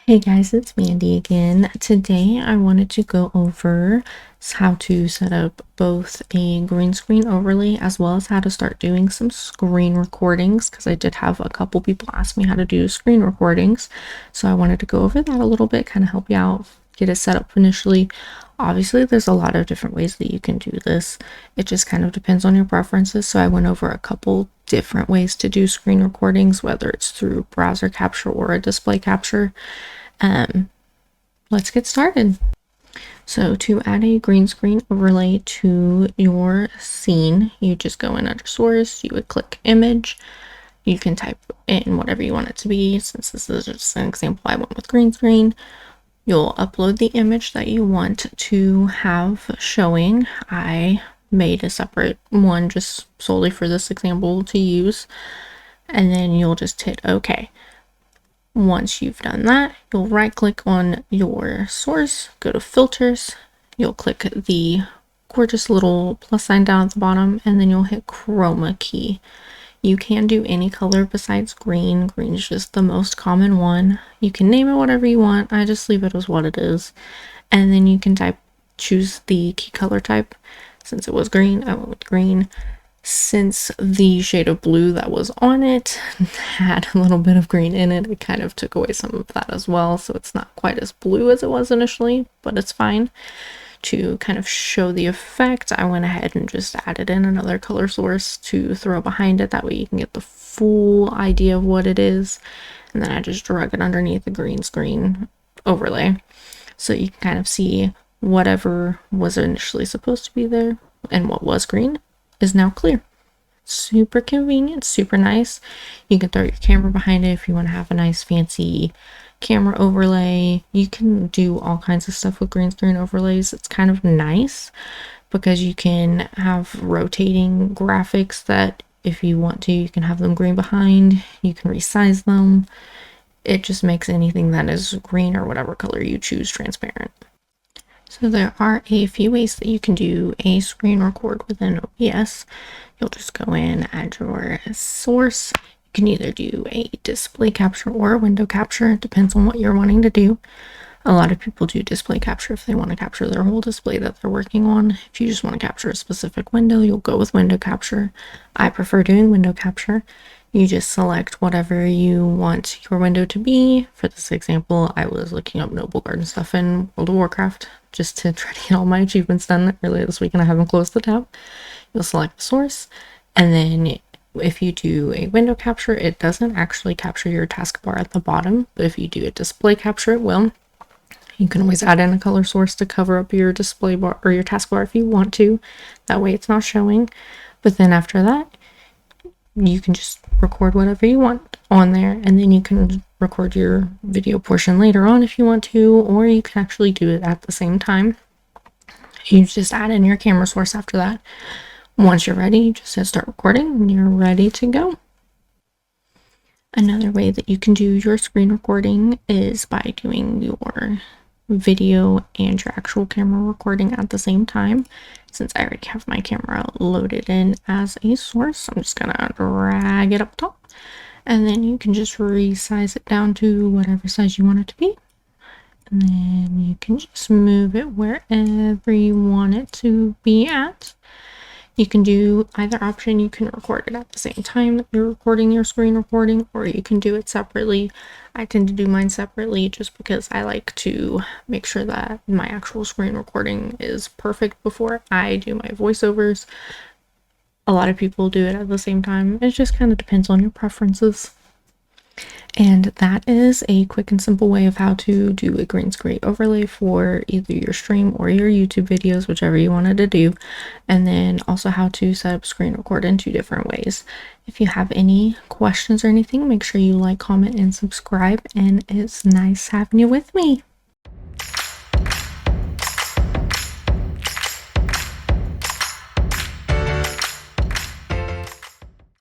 Hey guys, it's Mandy again. Today I wanted to go over how to set up both a green screen overlay as well as how to start doing some screen recordings, because I did have a couple people ask me how to do screen recordings. So I wanted to go over that a little bit, kind of help you out, get it set up initially. Obviously, there's a lot of different ways that you can do this. It just kind of depends on your preferences. So I went over a couple different ways to do screen recordings, whether it's through browser capture or a display capture. Let's get started. So to add a green screen overlay to your scene, you just go in under source, you would click image. You can type in whatever you want it to be. Since this is just an example, I went with green screen. You'll upload the image that you want to have showing. I made a separate one just solely for this example to use. And then you'll just hit OK. Once you've done that, you'll right click on your source, go to filters, you'll click the gorgeous little plus sign down at the bottom, and then you'll hit chroma key. You can do any color besides green. Green is just the most common one. You can name it whatever you want. I just leave it as what it is. And then you can choose the key color type. Since it was green, I went with green. Since the shade of blue that was on it had a little bit of green in it, it kind of took away some of that as well. So it's not quite as blue as it was initially, but it's fine. To kind of show the effect, I went ahead and just added in another color source to throw behind it. That way you can get the full idea of what it is. And then I just drug it underneath the green screen overlay. So you can kind of see whatever was initially supposed to be there and what was green is now clear. Super convenient, super nice. You can throw your camera behind it if you want to have a nice fancy camera overlay. You can do all kinds of stuff with green screen overlays. It's kind of nice because you can have rotating graphics that if you want to, you can have them green behind. You can resize them. It just makes anything that is green or whatever color you choose transparent. So there are a few ways that you can do a screen record within OBS. You'll just go in, add your source. You can either do a display capture or a window capture. It depends on what you're wanting to do. A lot of people do display capture if they want to capture their whole display that they're working on. If you just want to capture a specific window, you'll go with window capture. I prefer doing window capture. You just select whatever you want your window to be. For this example, I was looking up Noble Garden stuff in World of Warcraft just to try to get all my achievements done earlier this week, and I haven't closed the tab. You'll select the source, and then if you do a window capture, it doesn't actually capture your taskbar at the bottom, but if you do a display capture, it will. You can always add in a color source to cover up your display bar or your taskbar if you want to. That way it's not showing. But then after that, you can just record whatever you want on there, and then you can record your video portion later on if you want to, or you can actually do it at the same time. You just add in your camera source after that. Once you're ready, you just hit start recording and you're ready to go. Another way that you can do your screen recording is by doing your video and your actual camera recording at the same time. Since I already have my camera loaded in as a source, I'm just gonna drag it up top, and then you can just resize it down to whatever size you want it to be, and then you can just move it wherever you want it to be at. You can do either option. You can record it at the same time that you're recording your screen recording, or you can do it separately. I tend to do mine separately just because I like to make sure that my actual screen recording is perfect before I do my voiceovers. A lot of people do it at the same time. It just kind of depends on your preferences. And that is a quick and simple way of how to do a green screen overlay for either your stream or your YouTube videos, whichever you wanted to do. And then also how to set up screen record in 2 different ways. If you have any questions or anything, make sure you like, comment, and subscribe. And it's nice having you with me.